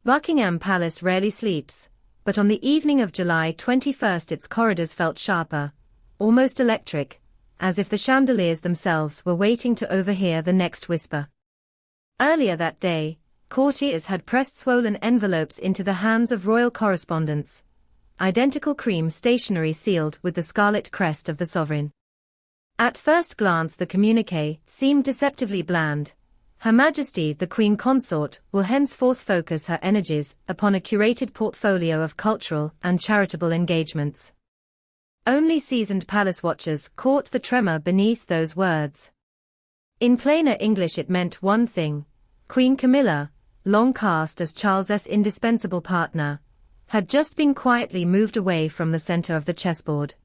Buckingham Palace rarely sleeps, but on the evening of July 21 its corridors felt sharper, almost electric, as if the chandeliers themselves were waiting to overhear the next whisper. Earlier that day, courtiers had pressed swollen envelopes into the hands of royal correspondents, identical cream stationery sealed with the scarlet crest of the sovereign. At first glance the communiqué seemed deceptively bland. Her Majesty the Queen Consort will henceforth focus her energies upon a curated portfolio of cultural and charitable engagements. Only seasoned palace watchers caught the tremor beneath those words. In plainer English it meant one thing: Queen Camilla, long cast as Charles's indispensable partner, had just been quietly moved away from the center of the chessboard.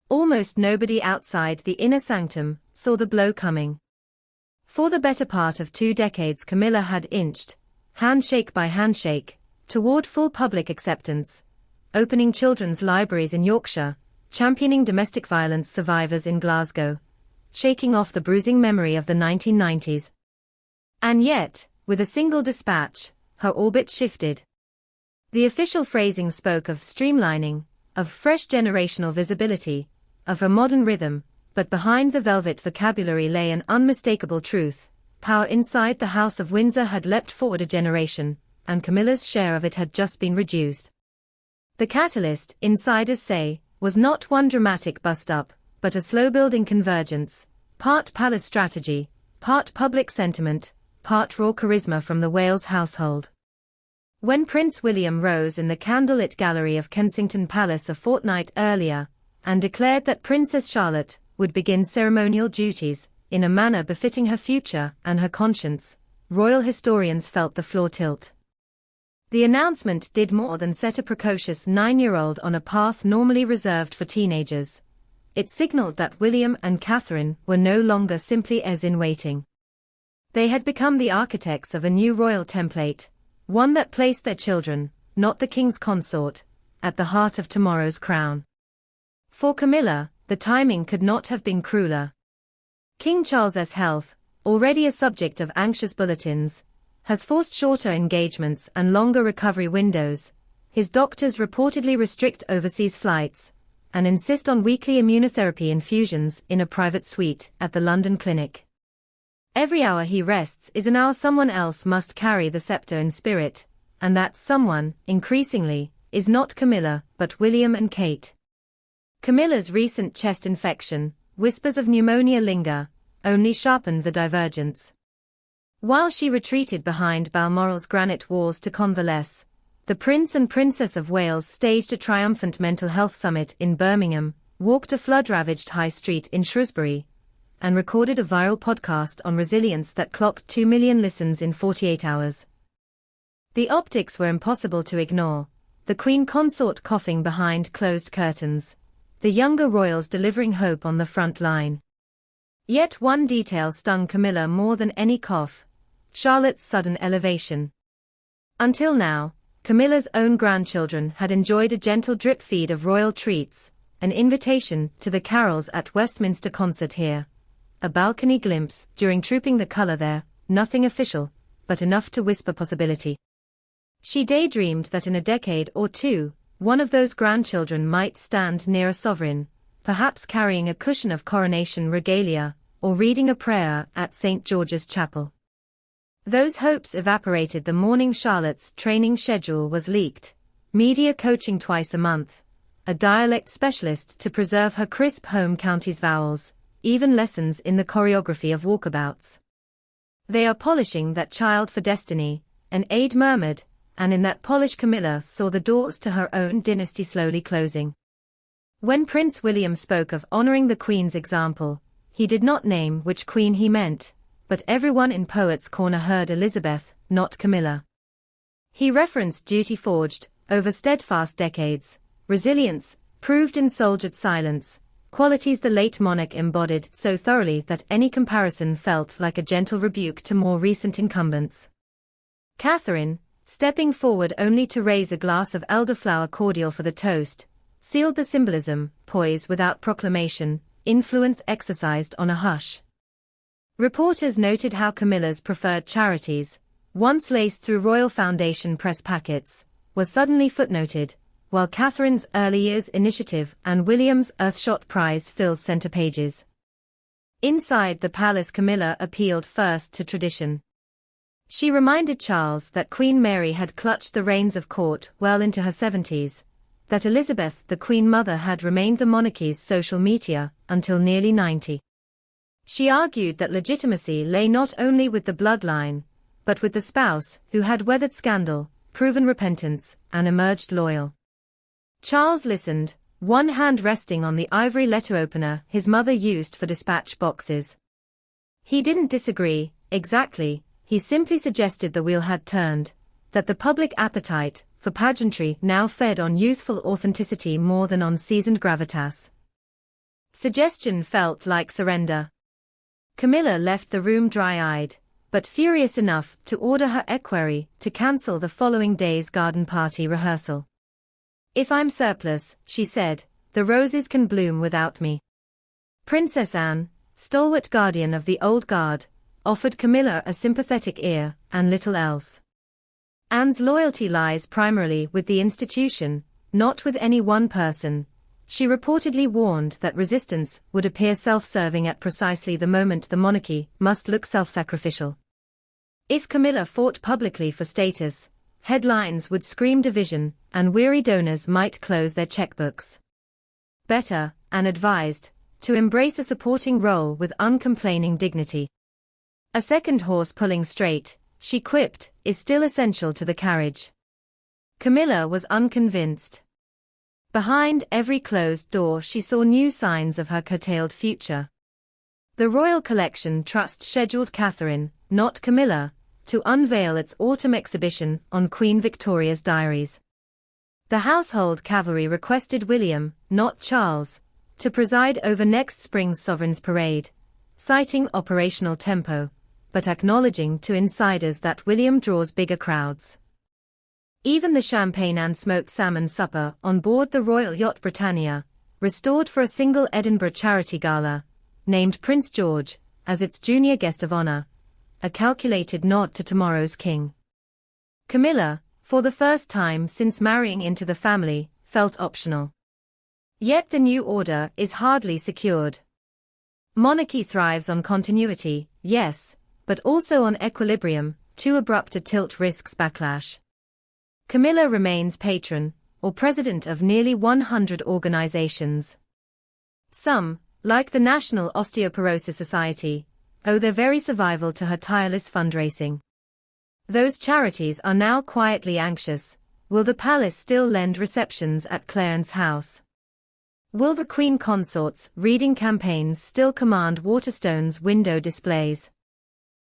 Almost nobody outside the inner sanctum saw the blow coming. For the better part of 2 decades Camilla had inched, handshake by handshake, toward full public acceptance, opening children's libraries in Yorkshire, championing domestic violence survivors in Glasgow, shaking off the bruising memory of the 1990s. And yet, with a single dispatch, her orbit shifted. The official phrasing spoke of streamlining, of fresh generational visibility, of a modern rhythm, but behind the velvet vocabulary lay an unmistakable truth: power inside the House of Windsor had leapt forward a generation, and Camilla's share of it had just been reduced. The catalyst, insiders say, was not one dramatic bust-up, but a slow-building convergence, part palace strategy, part public sentiment, part raw charisma from the Wales household. When Prince William rose in the candlelit gallery of Kensington Palace a fortnight earlier, and declared that Princess Charlotte would begin ceremonial duties, in a manner befitting her future and her conscience, royal historians felt the floor tilt. The announcement did more than set a precocious 9-year-old on a path normally reserved for teenagers. It signaled that William and Catherine were no longer simply heirs-in-waiting. They had become the architects of a new royal template, one that placed their children, not the king's consort, at the heart of tomorrow's crown. For Camilla, the timing could not have been crueler. King Charles's health, already a subject of anxious bulletins, has forced shorter engagements and longer recovery windows. His doctors reportedly restrict overseas flights, and insist on weekly immunotherapy infusions in a private suite at the London clinic. Every hour he rests is an hour someone else must carry the scepter in spirit, and that someone, increasingly, is not Camilla, but William and Kate. Camilla's recent chest infection, whispers of pneumonia linger, only sharpened the divergence. While she retreated behind Balmoral's granite walls to convalesce, the Prince and Princess of Wales staged a triumphant mental health summit in Birmingham, walked a flood-ravaged high street in Shrewsbury, and recorded a viral podcast on resilience that clocked 2 million listens in 48 hours. The optics were impossible to ignore: the Queen Consort coughing behind closed curtains, the younger royals delivering hope on the front line. Yet one detail stung Camilla more than any cough: Charlotte's sudden elevation. Until now, Camilla's own grandchildren had enjoyed a gentle drip feed of royal treats, an invitation to the carols at Westminster Concert here, a balcony glimpse during Trooping the Colour there, nothing official, but enough to whisper possibility. She daydreamed that in a decade or two, one of those grandchildren might stand near a sovereign, perhaps carrying a cushion of coronation regalia, or reading a prayer at St. George's Chapel. Those hopes evaporated the morning Charlotte's training schedule was leaked: media coaching twice a month, a dialect specialist to preserve her crisp home counties vowels, even lessons in the choreography of walkabouts. "They are polishing that child for destiny," an aide murmured, and in that polish Camilla saw the doors to her own dynasty slowly closing. When Prince William spoke of honoring the Queen's example, he did not name which Queen he meant, but everyone in Poets' Corner heard Elizabeth, not Camilla. He referenced duty forged, over steadfast decades, resilience, proved in soldiered silence, qualities the late monarch embodied so thoroughly that any comparison felt like a gentle rebuke to more recent incumbents. Catherine, stepping forward only to raise a glass of elderflower cordial for the toast, sealed the symbolism: poise without proclamation, influence exercised on a hush. Reporters noted how Camilla's preferred charities, once laced through Royal Foundation press packets, was suddenly footnoted, while Catherine's early years initiative and William's Earthshot Prize filled center pages. Inside the palace, Camilla appealed first to tradition. She reminded Charles that Queen Mary had clutched the reins of court well into her 70s, that Elizabeth, the Queen Mother, had remained the monarchy's social meteor until nearly 90. She argued that legitimacy lay not only with the bloodline, but with the spouse who had weathered scandal, proven repentance, and emerged loyal. Charles listened, one hand resting on the ivory letter opener his mother used for dispatch boxes. He didn't disagree, exactly, he simply suggested the wheel had turned, that the public appetite for pageantry now fed on youthful authenticity more than on seasoned gravitas. Suggestion felt like surrender. Camilla left the room dry-eyed, but furious enough to order her equerry to cancel the following day's garden party rehearsal. "If I'm surplus," she said, "the roses can bloom without me." Princess Anne, stalwart guardian of the old guard, offered Camilla a sympathetic ear, and little else. Anne's loyalty lies primarily with the institution, not with any one person. She reportedly warned that resistance would appear self-serving at precisely the moment the monarchy must look self-sacrificial. If Camilla fought publicly for status, headlines would scream division, and weary donors might close their checkbooks. Better, Anne advised, to embrace a supporting role with uncomplaining dignity. "A second horse pulling straight," she quipped, "is still essential to the carriage." Camilla was unconvinced. Behind every closed door she saw new signs of her curtailed future. The Royal Collection Trust scheduled Catherine, not Camilla, to unveil its autumn exhibition on Queen Victoria's diaries. The household cavalry requested William, not Charles, to preside over next spring's Sovereign's Parade, citing operational tempo, but acknowledging to insiders that William draws bigger crowds. Even the champagne and smoked salmon supper on board the Royal Yacht Britannia, restored for a single Edinburgh charity gala, named Prince George as its junior guest of honor, a calculated nod to tomorrow's king. Camilla, for the first time since marrying into the family, felt optional. Yet the new order is hardly secured. Monarchy thrives on continuity, yes, but also on equilibrium. Too abrupt a tilt risks backlash. Camilla remains patron, or president of nearly 100 organizations. Some, like the National Osteoporosis Society, owe their very survival to her tireless fundraising. Those charities are now quietly anxious. Will the palace still lend receptions at Clarence House? Will the Queen Consort's reading campaigns still command Waterstone's window displays?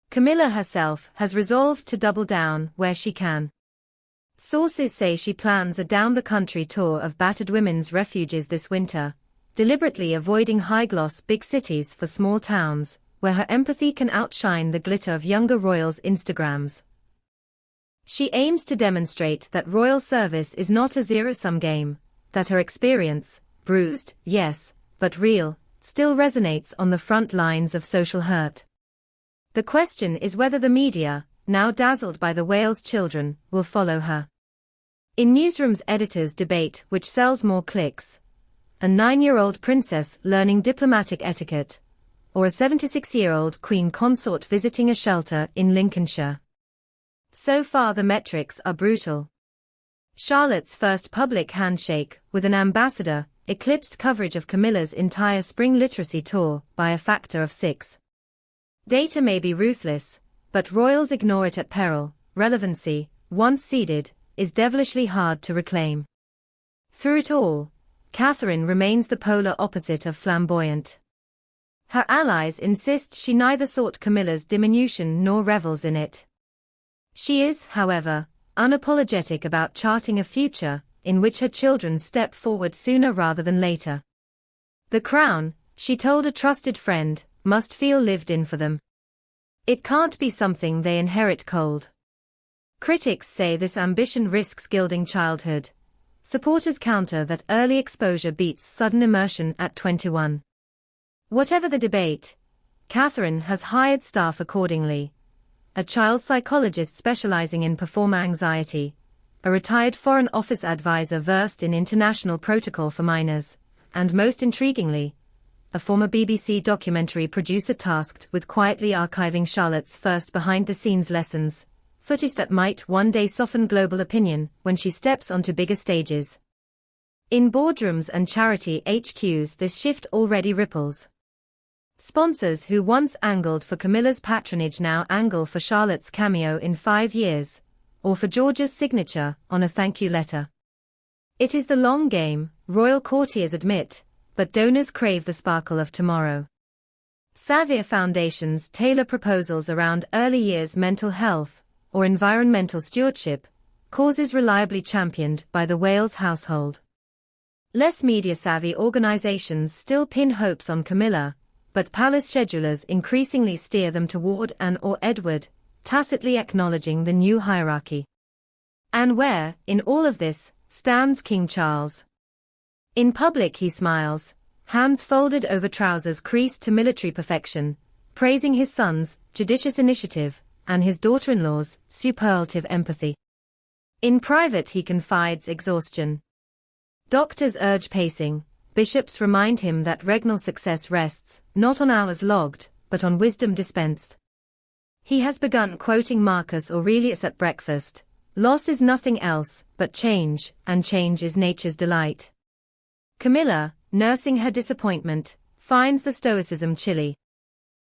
Camilla herself has resolved to double down where she can. Sources say she plans a down-the-country tour of battered women's refuges this winter, deliberately avoiding high-gloss big cities for small towns, where her empathy can outshine the glitter of younger royals' Instagrams. She aims to demonstrate that royal service is not a zero-sum game, that her experience, bruised, yes, but real, still resonates on the front lines of social hurt. The question is whether the media, now dazzled by the Wales children, will follow her. In newsrooms, editors debate which sells more clicks: a 9-year-old princess learning diplomatic etiquette, or a 76-year-old Queen Consort visiting a shelter in Lincolnshire. So far the metrics are brutal. Charlotte's first public handshake with an ambassador eclipsed coverage of Camilla's entire spring literacy tour by a factor of 6. Data may be ruthless, but royals ignore it at peril. Relevancy, once ceded, is devilishly hard to reclaim. Through it all, Catherine remains the polar opposite of flamboyant. Her allies insist she neither sought Camilla's diminution nor revels in it. She is, however, unapologetic about charting a future in which her children step forward sooner rather than later. The crown, she told a trusted friend, must feel lived in for them. It can't be something they inherit cold. Critics say this ambition risks gilding childhood. Supporters counter that early exposure beats sudden immersion at 21. Whatever the debate, Catherine has hired staff accordingly. a child psychologist specializing in performer anxiety, a retired Foreign Office advisor versed in international protocol for minors, and most intriguingly, a former BBC documentary producer tasked with quietly archiving Charlotte's first behind-the-scenes lessons, footage that might one day soften global opinion when she steps onto bigger stages. In boardrooms and charity HQs, this shift already ripples. Sponsors who once angled for Camilla's patronage now angle for Charlotte's cameo in 5 years, or for George's signature on a thank you letter. It is the long game, royal courtiers admit, but donors crave the sparkle of tomorrow. Savvier foundations tailor proposals around early years mental health or environmental stewardship, causes reliably championed by the Wales household. Less media-savvy organizations still pin hopes on Camilla, but palace schedulers increasingly steer them toward Anne or Edward, tacitly acknowledging the new hierarchy. And where, in all of this, stands King Charles? In public he smiles, hands folded over trousers creased to military perfection, praising his son's judicious initiative and his daughter-in-law's superlative empathy. In private he confides exhaustion. Doctors urge pacing, bishops remind him that regnal success rests, not on hours logged, but on wisdom dispensed. He has begun quoting Marcus Aurelius at breakfast, "Loss is nothing else but change, and change is nature's delight." Camilla, nursing her disappointment, finds the stoicism chilly.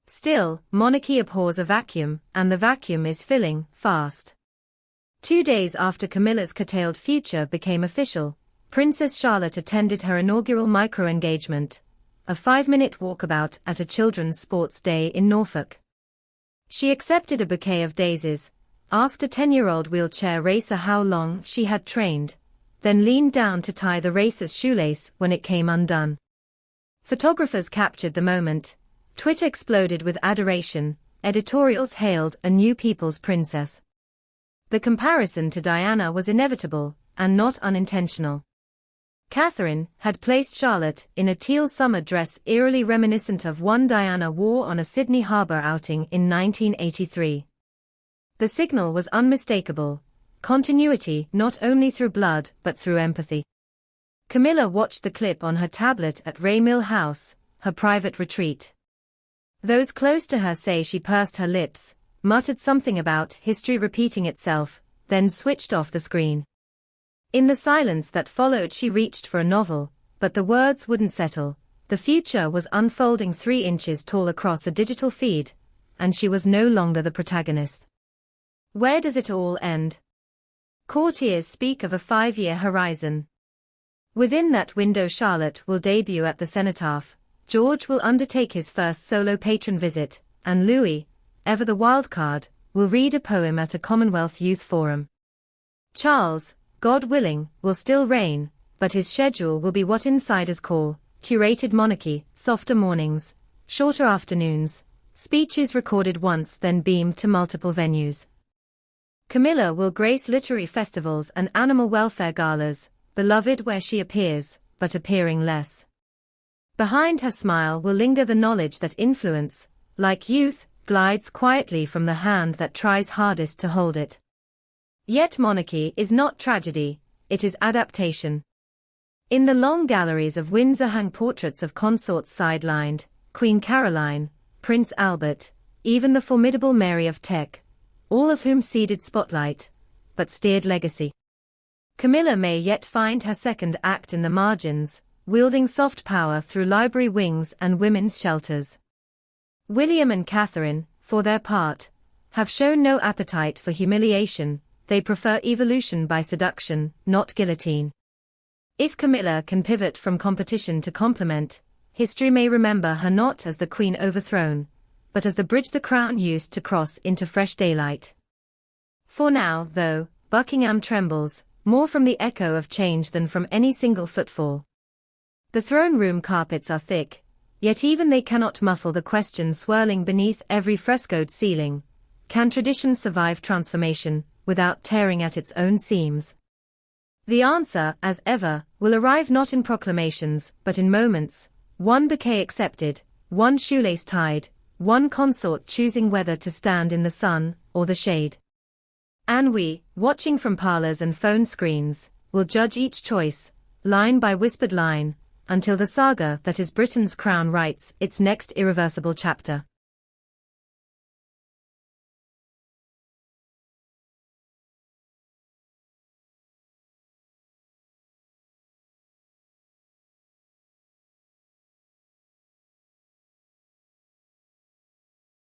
Still, monarchy abhors a vacuum, and the vacuum is filling, fast. 2 days after Camilla's curtailed future became official, Princess Charlotte attended her inaugural micro-engagement, a 5-minute walkabout at a children's sports day in Norfolk. She accepted a bouquet of daisies, asked a 10-year-old wheelchair racer how long she had trained, then leaned down to tie the racer's shoelace when it came undone. Photographers captured the moment, Twitter exploded with adoration, editorials hailed a new people's princess. The comparison to Diana was inevitable, and not unintentional. Catherine had placed Charlotte in a teal summer dress eerily reminiscent of one Diana wore on a Sydney Harbour outing in 1983. The signal was unmistakable, continuity not only through blood but through empathy. Camilla watched the clip on her tablet at Ray Mill House, her private retreat. Those close to her say she pursed her lips, muttered something about history repeating itself, then switched off the screen. In the silence that followed she reached for a novel, but the words wouldn't settle. The future was unfolding 3 inches tall across a digital feed, and she was no longer the protagonist. Where does it all end? Courtiers speak of a 5-year horizon. Within that window Charlotte will debut at the Cenotaph, George will undertake his first solo patron visit, and Louis, ever the wildcard, will read a poem at a Commonwealth Youth Forum. Charles, God willing, will still reign, but his schedule will be what insiders call curated monarchy, softer mornings, shorter afternoons, speeches recorded once then beamed to multiple venues. Camilla will grace literary festivals and animal welfare galas, beloved where she appears, but appearing less. Behind her smile will linger the knowledge that influence, like youth, glides quietly from the hand that tries hardest to hold it. Yet monarchy is not tragedy, it is adaptation. In the long galleries of Windsor hang portraits of consorts sidelined, Queen Caroline, Prince Albert, even the formidable Mary of Teck, all of whom ceded spotlight, but steered legacy. Camilla may yet find her second act in the margins, wielding soft power through library wings and women's shelters. William and Catherine, for their part, have shown no appetite for humiliation. They prefer evolution by seduction, not guillotine. If Camilla can pivot from competition to complement, history may remember her not as the queen overthrown, but as the bridge the crown used to cross into fresh daylight. For now, though, Buckingham trembles, more from the echo of change than from any single footfall. The throne room carpets are thick, yet even they cannot muffle the question swirling beneath every frescoed ceiling: can tradition survive transformation without tearing at its own seams? The answer, as ever, will arrive not in proclamations, but in moments, one bouquet accepted, one shoelace tied, one consort choosing whether to stand in the sun or the shade. And we, watching from parlors and phone screens, will judge each choice, line by whispered line, until the saga that is Britain's crown writes its next irreversible chapter.